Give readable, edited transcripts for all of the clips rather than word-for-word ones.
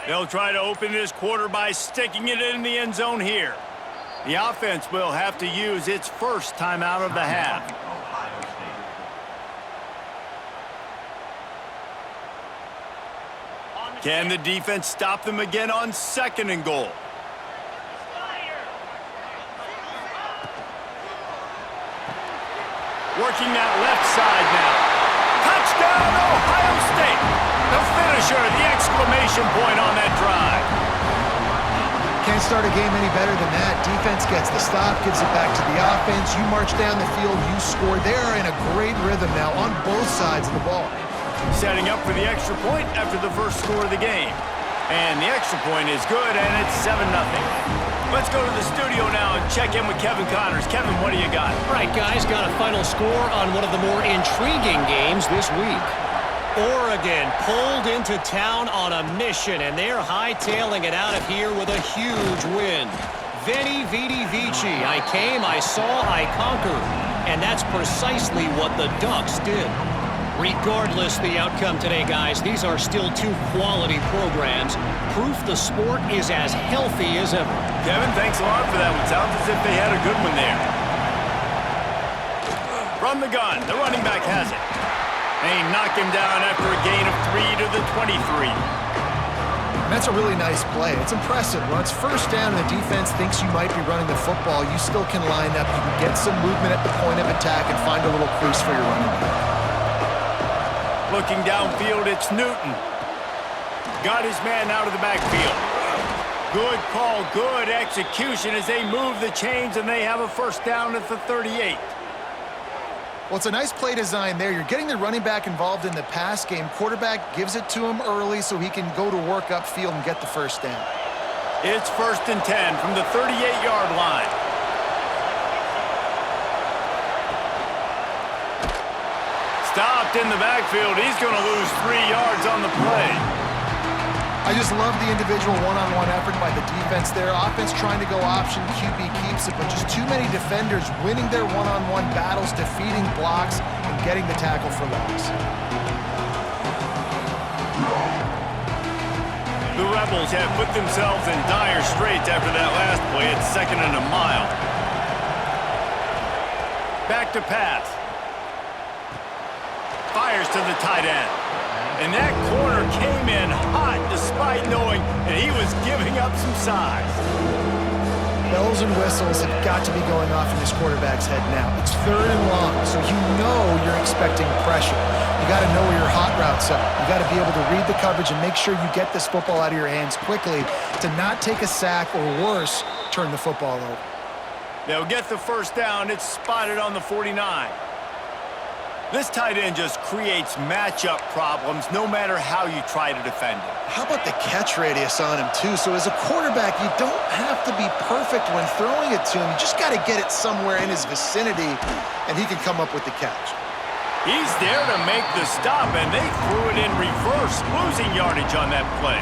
They'll try to open this quarter by sticking it in the end zone here. The offense will have to use its first timeout of the half. Can the defense stop them again on 2nd and goal? Working that left side now. Touchdown, Ohio State! The finisher, the exclamation point on that drive. Can't start a game any better than that. Defense gets the stop, gives it back to the offense. You march down the field, you score. They're in a great rhythm now on both sides of the ball. Setting up for the extra point after the first score of the game. And the extra point is good, and it's 7-0. Let's go to the studio now and check in with Kevin Connors. Kevin, what do you got? All right, guys, got a final score on one of the more intriguing games this week. Oregon pulled into town on a mission, and they're hightailing it out of here with a huge win. Veni, vidi, vici. I came, I saw, I conquered. And that's precisely what the Ducks did. Regardless the outcome today, guys, these are still two quality programs. Proof the sport is as healthy as ever. Kevin, thanks a lot for that one. Sounds as if they had a good one there. From the gun, the running back has it. They knock him down after a gain of 3 to the 23. And that's a really nice play. It's impressive. When it's first down and the defense thinks you might be running the football, you still can line up. You can get some movement at the point of attack and find a little crease for your running back. Looking downfield, it's Newton. Got his man out of the backfield. Good call, good execution as they move the chains, and they have a first down at the 38. Well, it's a nice play design there. You're getting the running back involved in the pass game. Quarterback gives it to him early so he can go to work upfield and get the first down. It's 1st and 10 from the 38-yard line. Stopped in the backfield. He's going to lose 3 yards on the play. I just love the individual one-on-one effort by the defense there. Offense trying to go option, QB keeps it, but just too many defenders winning their one-on-one battles, defeating blocks, and getting the tackle for loss. The Rebels have put themselves in dire straits after that last play. It's 2nd and a mile. Back to pass. Fires to the tight end. And that corner came in hot despite knowing that he was giving up some size. Bells and whistles have got to be going off in this quarterback's head now. It's 3rd and long, so you know you're expecting pressure. You got to know where your hot routes are. You got to be able to read the coverage and make sure you get this football out of your hands quickly to not take a sack or worse, turn the football over. They'll get the first down. It's spotted on the 49. This tight end just creates matchup problems no matter how you try to defend him. How about the catch radius on him, too? So as a quarterback, you don't have to be perfect when throwing it to him. You just got to get it somewhere in his vicinity, and he can come up with the catch. He's there to make the stop, and they threw it in reverse, losing yardage on that play.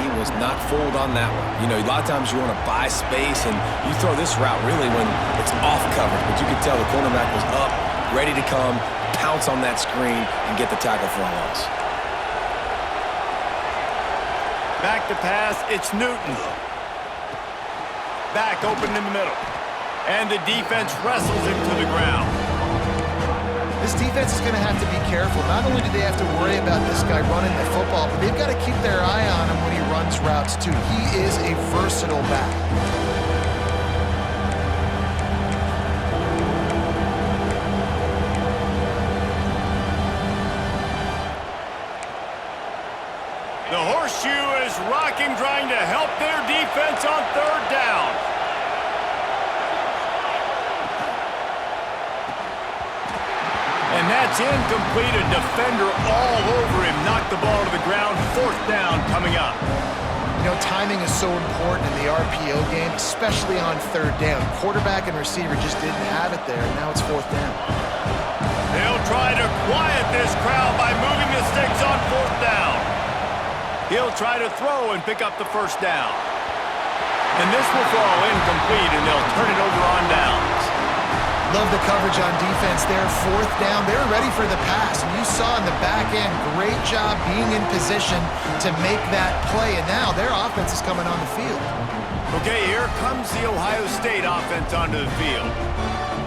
He was not fooled on that one. You know, a lot of times you want to buy space, and you throw this route really when it's off coverage, but you can tell the cornerback was up, ready to come, pounce on that screen, and get the tackle for a loss. Back to pass, it's Newton. Back open in the middle. And the defense wrestles him to the ground. This defense is going to have to be careful. Not only do they have to worry about this guy running the football, but they've got to keep their eye on him when he runs routes, too. He is a versatile back. The horseshoe is rocking, trying to help their defense on 3rd down. And that's incomplete. A defender all over him. Knocked the ball to the ground. 4th down coming up. You know, timing is so important in the RPO game, especially on 3rd down. Quarterback and receiver just didn't have it there, and now it's 4th down. They'll try to quiet this crowd by moving the sticks on 4th down. He'll try to throw and pick up the first down. And this will fall incomplete, and they'll turn it over on downs. Love the coverage on defense there. Fourth down. They were ready for the pass. And you saw in the back end, great job being in position to make that play. And now their offense is coming on the field. Okay, here comes the Ohio State offense onto the field.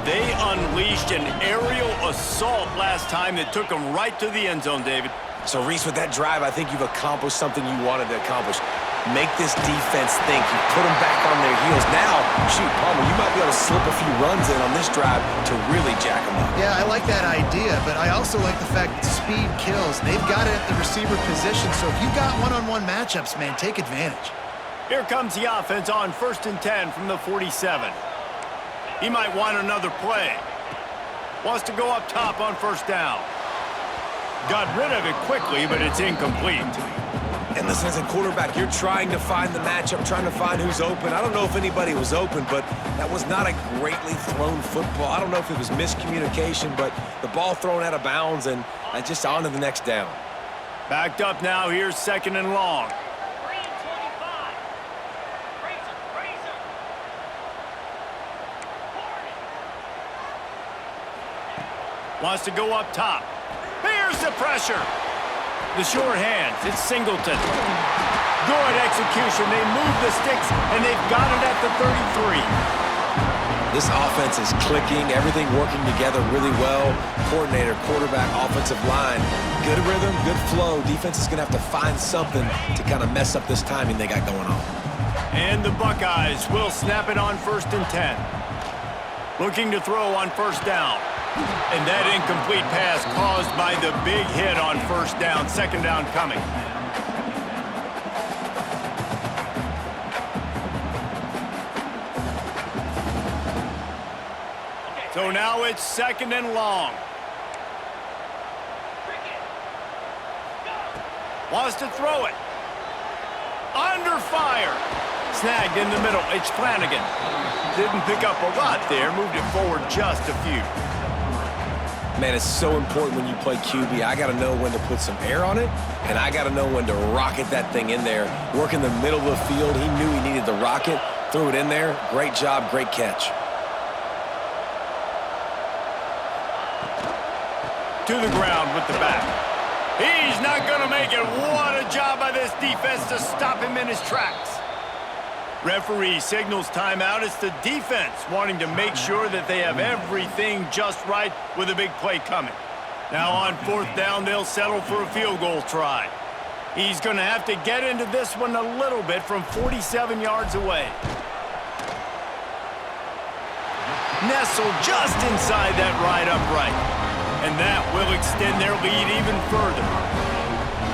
They unleashed an aerial assault last time that took them right to the end zone, David. So, Reese, with that drive, I think you've accomplished something you wanted to accomplish. Make this defense think. You put them back on their heels. Now, shoot, Palmer, you might be able to slip a few runs in on this drive to really jack them up. Yeah, I like that idea, but I also like the fact that speed kills. They've got it at the receiver position, so if you've got one-on-one matchups, man, take advantage. Here comes the offense on 1st and 10 from the 47. He might want another play. Wants to go up top on 1st down. Got rid of it quickly, but it's incomplete. And listen, as a quarterback, you're trying to find the matchup, trying to find who's open. I don't know if anybody was open, but that was not a greatly thrown football. I don't know if it was miscommunication, but the ball thrown out of bounds and just on to the next down. Backed up now. Here's 2nd and long. Wants to go up top. Here's the pressure. The short hands, it's Singleton. Good execution. They move the sticks, and they've got it at the 33. This offense is clicking, everything working together really well. Coordinator, quarterback, offensive line. Good rhythm, good flow. Defense is going to have to find something to kind of mess up this timing they got going on. And the Buckeyes will snap it on 1st and 10. Looking to throw on 1st down. And that incomplete pass caused by the big hit on 1st down. 2nd down coming. So now it's 2nd and long. Wants to throw it. Under fire. Snagged in the middle. It's Flanagan. Didn't pick up a lot there. Moved it forward just a few. Man, it's so important when you play QB. I got to know when to put some air on it, and I got to know when to rocket that thing in there. Work in the middle of the field. He knew he needed the rocket. Threw it in there. Great job, great catch. To the ground with the back. He's not going to make it. What a job by this defense to stop him in his tracks. Referee signals timeout. It's the defense wanting to make sure that they have everything just right with a big play coming. Now on 4th down, they'll settle for a field goal try. He's going to have to get into this one a little bit from 47 yards away. Nestled just inside that right upright. And that will extend their lead even further.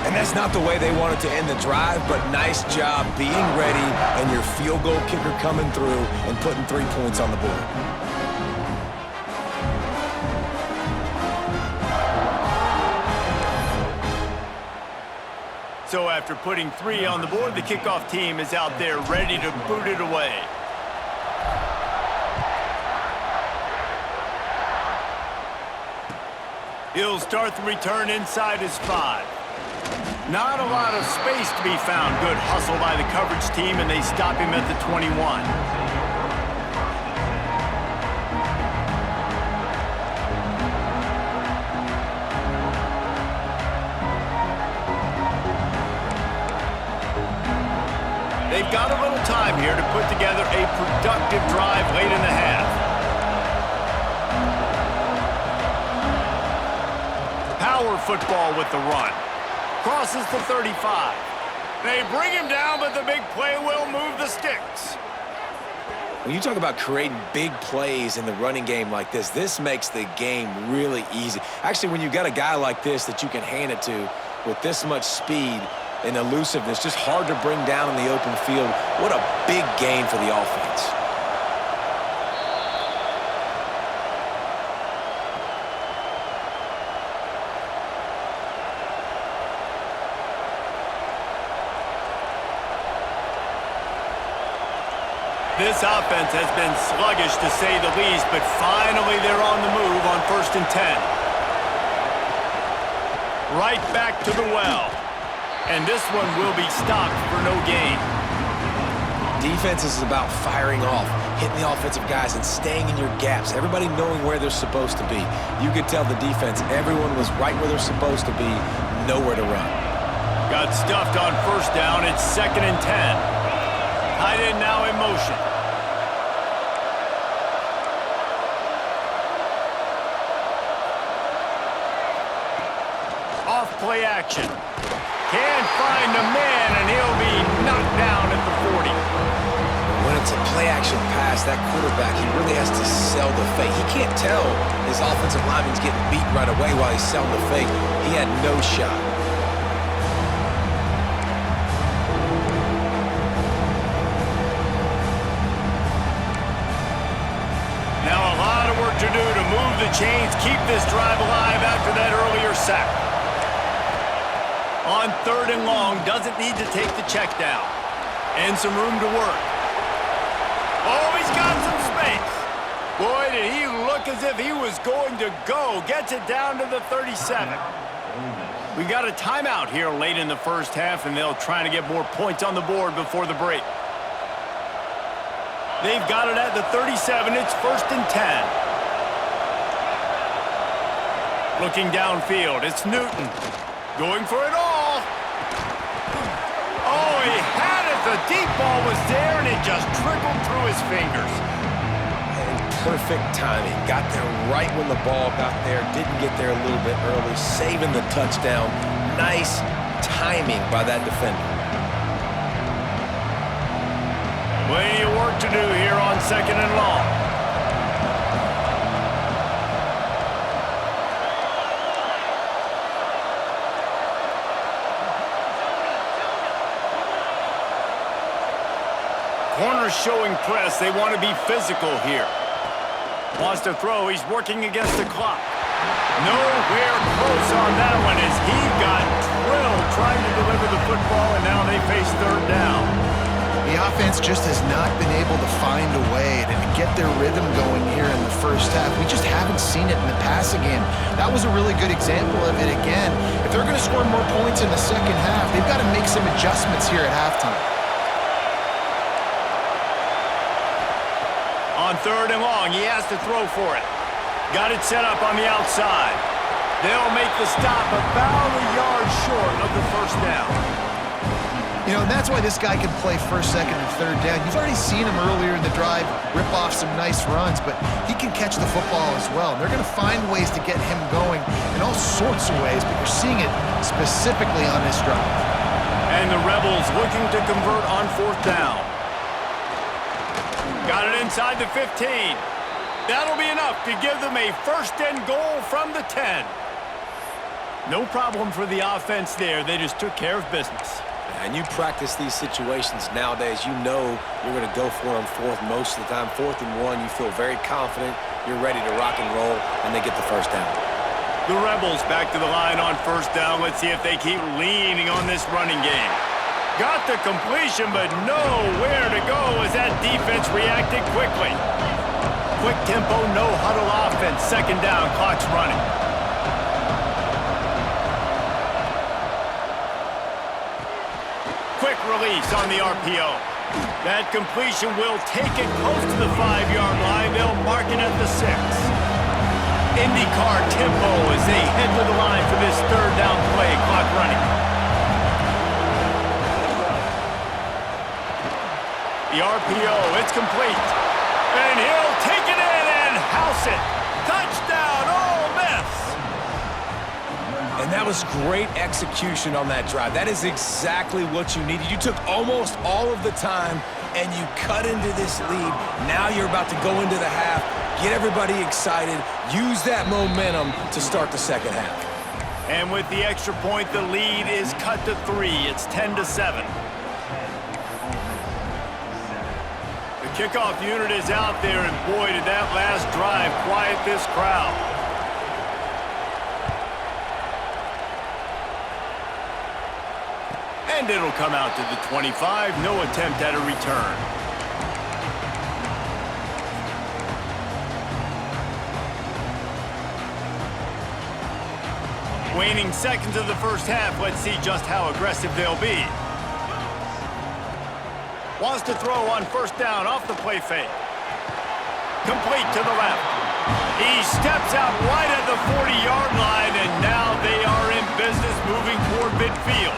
And that's not the way they wanted to end the drive, but nice job being ready and your field goal kicker coming through and putting 3 points on the board. So after putting 3 on the board, the kickoff team is out there ready to boot it away. He'll start the return inside his 5. Not a lot of space to be found. Good hustle by the coverage team, and they stop him at the 21. They've got a little time here to put together a productive drive late in the half. Power football with the run. Crosses the 35. They bring him down, but the big play will move the sticks. When you talk about creating big plays in the running game like this makes the game really easy. Actually, when you've got a guy like this that you can hand it to with this much speed and elusiveness, just hard to bring down in the open field, what a big gain for the offense. This offense has been sluggish, to say the least, but finally they're on the move on 1st and 10. Right back to the well. And this one will be stopped for no gain. Defense is about firing off, hitting the offensive guys, and staying in your gaps. Everybody knowing where they're supposed to be. You could tell the defense, everyone was right where they're supposed to be, nowhere to run. Got stuffed on first down. It's 2nd and 10. Tight end now in motion. Off play action. Can't find the man, and he'll be knocked down at the 40. When it's a play-action pass, that quarterback, he really has to sell the fake. He can't tell his offensive lineman's getting beat right away while he's selling the fake. He had no shot. Now a lot of work to do to move the chains, keep this drive alive after that earlier sack. On 3rd and long, doesn't need to take the check down. And some room to work. Oh, he's got some space. Boy, did he look as if he was going to go. Gets it down to the 37. We got a timeout here late in the first half, and they'll try to get more points on the board before the break. They've got it at the 37. It's 1st and 10. Looking downfield, it's Newton. Going for it all. Oh, he had it. The deep ball was there, and it just trickled through his fingers. And perfect timing. Got there right when the ball got there. Didn't get there a little bit early. Saving the touchdown. Nice timing by that defender. Plenty of work to do here on 2nd and long. Corners showing press. They want to be physical here. Wants to throw. He's working against the clock. Nowhere close on that one as he got drilled trying to deliver the football, and now they face 3rd down. The offense just has not been able to find a way to get their rhythm going here in the first half. We just haven't seen it in the passing game. That was a really good example of it again. If they're going to score more points in the second half, they've got to make some adjustments here at halftime. On 3rd and long, he has to throw for it. Got it set up on the outside. They'll make the stop about a yard short of the first down. You know, and that's why this guy can play 1st, 2nd, and 3rd down. You've already seen him earlier in the drive rip off some nice runs, but he can catch the football as well. And they're going to find ways to get him going in all sorts of ways, but you're seeing it specifically on this drive. And the Rebels looking to convert on 4th down. Got it inside the 15. That'll be enough to give them a 1st and goal from the 10. No problem for the offense there. They just took care of business. And you practice these situations nowadays, you know you're going to go for them 4th most of the time. 4th and 1, you feel very confident, you're ready to rock and roll, and they get the 1st down. The Rebels back to the line on 1st down. Let's see if they keep leaning on this running game. Got the completion, but nowhere to go as that defense reacted quickly. Quick tempo, no huddle offense. 2nd down, clock's running. Quick release on the RPO. That completion will take it close to the 5-yard line. They'll mark it at the 6. IndyCar tempo as they head to the line for this 3rd down play. Clock running. The RPO, it's complete. And he'll take it in and house it. Touchdown, Ole Miss. And that was great execution on that drive. That is exactly what you needed. You took almost all of the time, and you cut into this lead. Now you're about to go into the half, get everybody excited, use that momentum to start the second half. And with the extra point, the lead is cut to 3. It's 10-7. The kickoff unit is out there, and boy, did that last drive quiet this crowd. And it'll come out to the 25. No attempt at a return. Waning seconds of the first half. Let's see just how aggressive they'll be. Wants to throw on first down off the play fake. Complete to the left. He steps out right at the 40-yard line, and now they are in business moving toward midfield.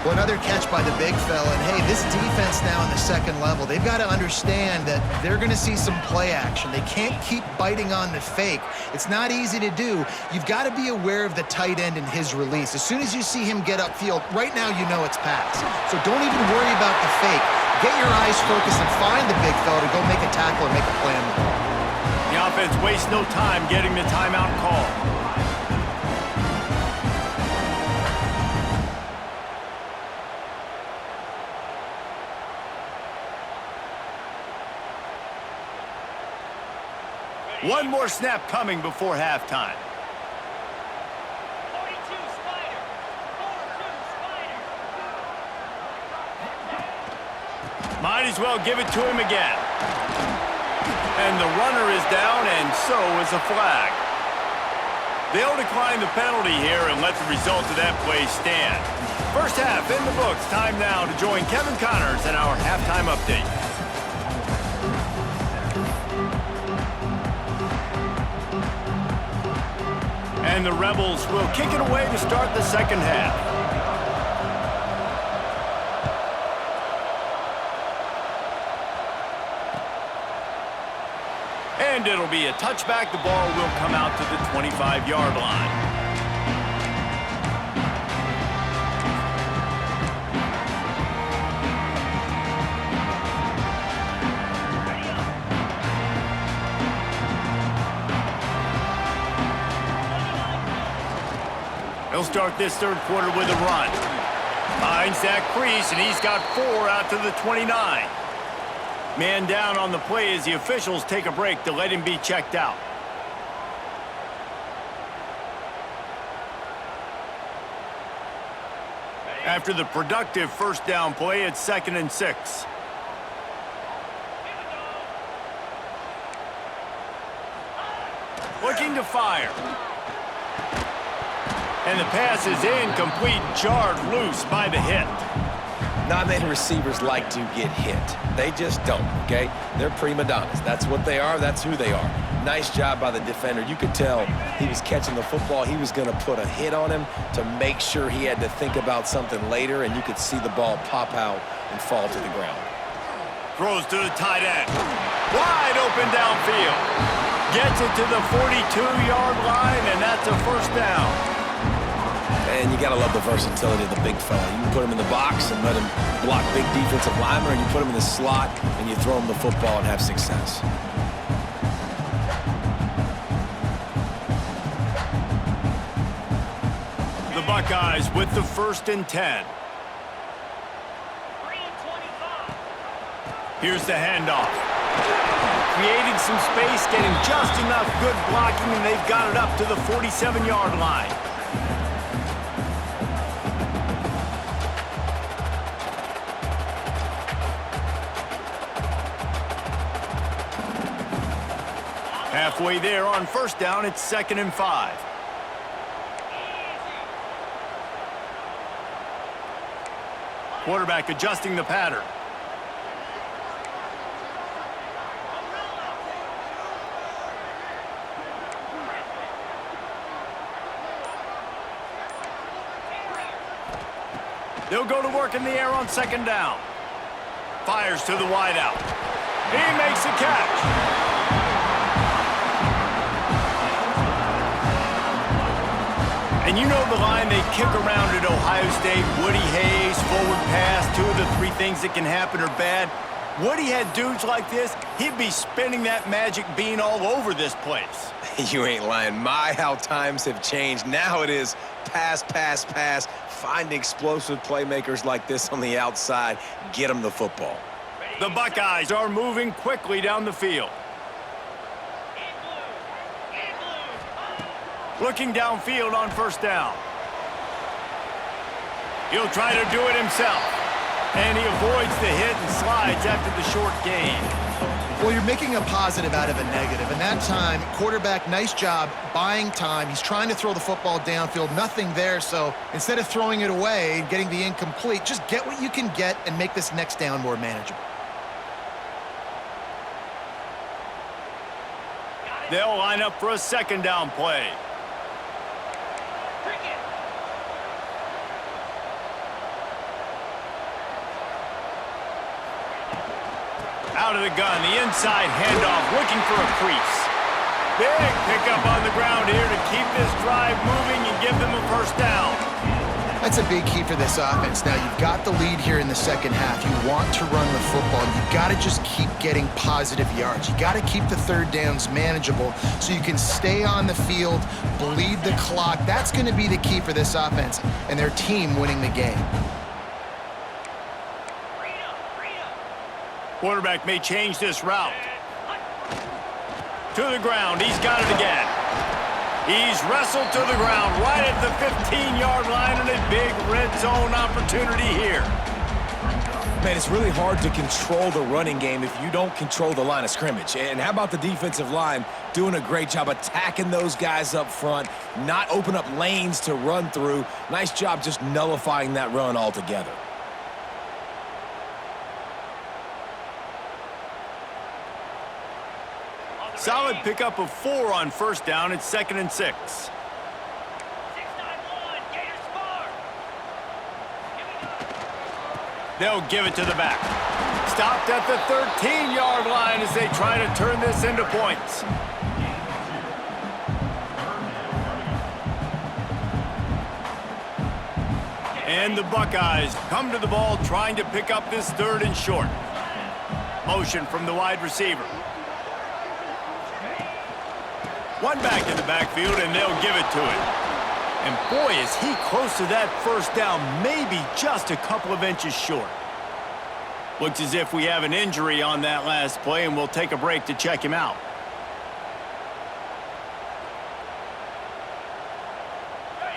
Well, another catch by the big fella. And, hey, this defense now in the second level, they've got to understand that they're going to see some play action. They can't keep biting on the fake. It's not easy to do. You've got to be aware of the tight end and his release. As soon as you see him get upfield, right now you know it's pass. So don't even worry about the fake. Get your eyes focused and find the big fella to go make a tackle or make a play on the ball. The offense wastes no time getting the timeout call. One more snap coming before halftime. 42 Spider. 42 Spider. Might as well give it to him again. And the runner is down, and so is a flag. They'll decline the penalty here and let the result of that play stand. First half in the books. Time now to join Kevin Connors in our halftime update. And the Rebels will kick it away to start the second half. And it'll be a touchback. The ball will come out to the 25-yard line. He'll start this third quarter with a run. Finds that crease, and he's got 4 out to the 29. Man down on the play as the officials take a break to let him be checked out. After the productive first down play, it's 2nd and 6. Looking to fire. And the pass is incomplete, jarred loose by the hit. Not many receivers like to get hit. They just don't, okay? They're prima donnas. That's what they are. That's who they are. Nice job by the defender. You could tell he was catching the football. He was going to put a hit on him to make sure he had to think about something later, and you could see the ball pop out and fall to the ground. Throws to the tight end. Wide open downfield. Gets it to the 42-yard line, and that's a first down. And you got to love the versatility of the big fella. You can put him in the box and let him block big defensive linemen, or you put him in the slot and you throw him the football and have success. The Buckeyes with the 1st and 10. 3 and 25. Here's the handoff. Creating some space, getting just enough good blocking, and they've got it up to the 47-yard line. Halfway there on first down, it's 2nd and 5. Quarterback adjusting the pattern. They'll go to work in the air on 2nd down. Fires to the wideout. He makes a catch. And you know the line they kick around at Ohio State. Woody Hayes, forward pass, 2 of the 3 things that can happen are bad. Woody had dudes like this, he'd be spinning that magic bean all over this place. You ain't lying. My, how times have changed. Now it is pass, pass, pass. Find explosive playmakers like this on the outside. Get them the football. The Buckeyes are moving quickly down the field. Looking downfield on first down. He'll try to do it himself. And he avoids the hit and slides after the short gain. Well, you're making a positive out of a negative. And that time, quarterback, nice job buying time. He's trying to throw the football downfield. Nothing there. So instead of throwing it away and getting the incomplete, just get what you can get and make this next down more manageable. They'll line up for a second down play. Cricket. Out of the gun, the inside handoff, looking for a crease. Big pickup on the ground here to keep this drive moving and give them a first down. That's a big key for this offense. Now, you've got the lead here in the second half. You want to run the football. You've got to just keep getting positive yards. You got to keep the third downs manageable so you can stay on the field, bleed the clock. That's going to be the key for this offense and their team winning the game. Quarterback may change this route. To the ground, he's got it again. He's wrestled to the ground right at the 15-yard line and a big red zone opportunity here. Man, it's really hard to control the running game if you don't control the line of scrimmage. And how about the defensive line doing a great job attacking those guys up front, not open up lanes to run through. Nice job just nullifying that run altogether. Solid pickup of 4 on first down. It's 2nd and 6. 6-9-1. Gators score. They'll give it to the back. Stopped at the 13-yard line as they try to turn this into points. And the Buckeyes come to the ball trying to pick up this 3rd and short. Motion from the wide receiver. One back in the backfield, and they'll give it to him. And boy, is he close to that first down, maybe just a couple of inches short. Looks as if we have an injury on that last play, and we'll take a break to check him out.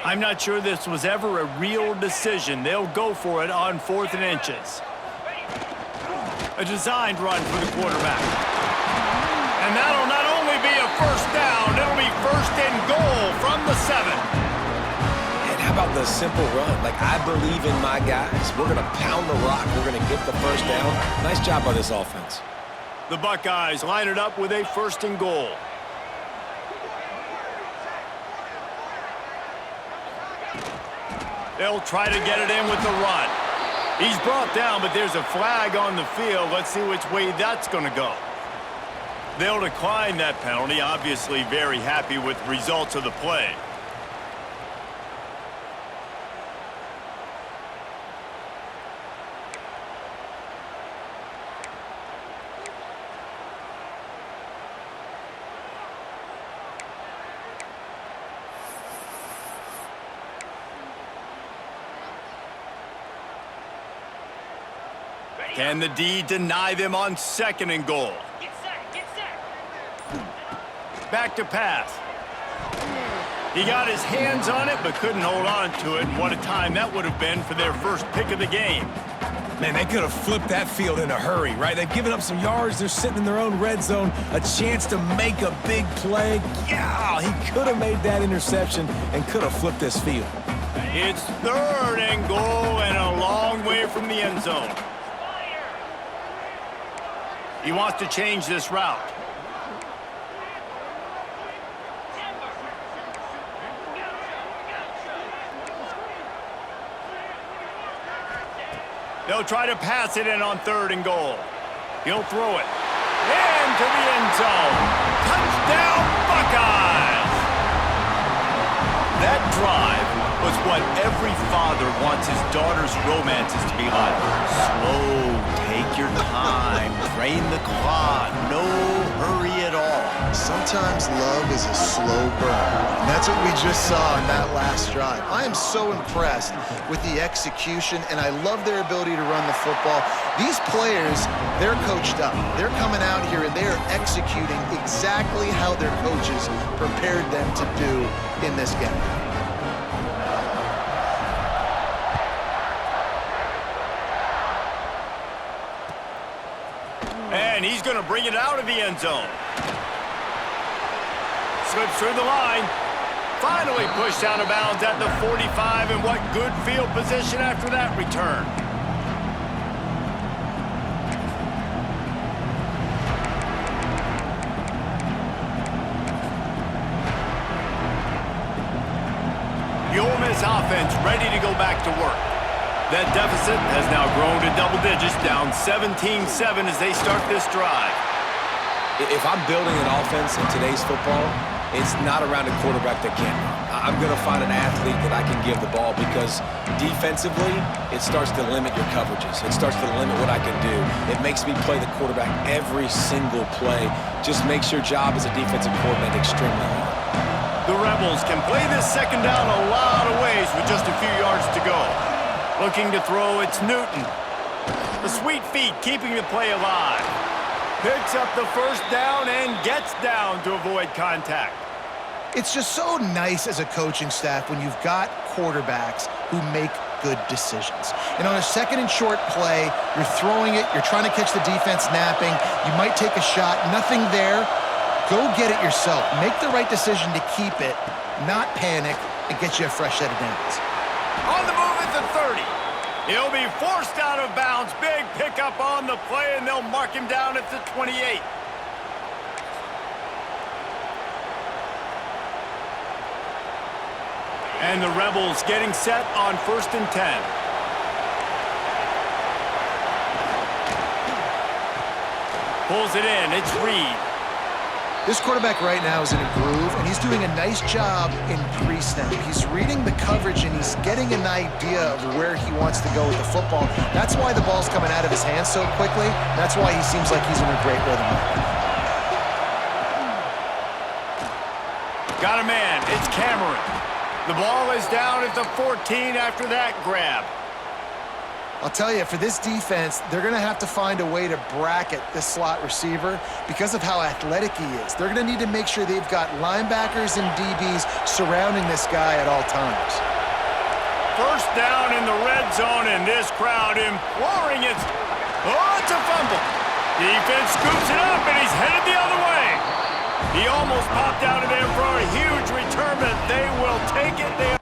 I'm not sure this was ever a real decision. They'll go for it on 4th and inches. A designed run for the quarterback. And that'll not only be a first down, it'll be 1st and goal from the 7. And how about the simple run? Like, I believe in my guys. We're going to pound the rock. We're going to get the first down. Nice job by this offense. The Buckeyes line it up with a 1st and goal. They'll try to get it in with the run. He's brought down, but there's a flag on the field. Let's see which way that's going to go. They'll decline that penalty, obviously very happy with the results of the play. Can the D deny them on 2nd and goal? Get set. Get set. Back to pass. He got his hands on it, but couldn't hold on to it. And what a time that would have been for their first pick of the game. Man, they could have flipped that field in a hurry, right? They've given up some yards. They're sitting in their own red zone. A chance to make a big play. Yeah, he could have made that interception and could have flipped this field. It's 3rd and goal and a long way from the end zone. He wants to change this route. They'll try to pass it in on 3rd and goal. He'll throw it. Into the end zone. Touchdown, Buckeyes! That drive was what every father wants his daughter's romances to be like. Slow, take your time, drain the clock, no hurry at all. Sometimes love is a slow burn, and that's what we just saw in that last drive. I am so impressed with the execution, and I love their ability to run the football. These players, they're coached up. They're coming out here, and they're executing exactly how their coaches prepared them to do in this game. And and he's going to bring it out of the end zone. Slips through the line. Finally pushed out of bounds at the 45, and what good field position after that return. The Ole Miss offense ready to go back to work. That deficit has now grown to double digits, down 17-7 as they start this drive. If I'm building an offense in today's football, it's not around a quarterback that can't run. I'm going to find an athlete that I can give the ball because defensively, it starts to limit your coverages. It starts to limit what I can do. It makes me play the quarterback every single play. Just makes your job as a defensive coordinator extremely hard. The Rebels can play this second down a lot of ways with just a few yards to go. Looking to throw, it's Newton. The sweet feet keeping the play alive. Picks up the first down and gets down to avoid contact. It's just so nice as a coaching staff when you've got quarterbacks who make good decisions. And on a second and short play, you're throwing it, you're trying to catch the defense napping, you might take a shot, nothing there. Go get it yourself. Make the right decision to keep it, not panic, and get you a fresh set of downs. On the move at the 30. He'll be forced out of bounds. Big pickup on the play, and they'll mark him down at the 28. And the Rebels getting set on 1st and 10. Pulls it in. It's Reed. This quarterback right now is in a groove, and he's doing a nice job in pre-snap. He's reading the coverage, and he's getting an idea of where he wants to go with the football. That's why the ball's coming out of his hands so quickly. That's why he seems like he's in a great rhythm right now. Got a man. It's Cameron. The ball is down at the 14 after that grab. I'll tell you, for this defense, they're going to have to find a way to bracket this slot receiver because of how athletic he is. They're going to need to make sure they've got linebackers and DBs surrounding this guy at all times. First down in the red zone, and this crowd imploring it. Oh, it's a fumble. Defense scoops it up, and he's headed the other way. He almost popped out of there for a huge return, but they will take it.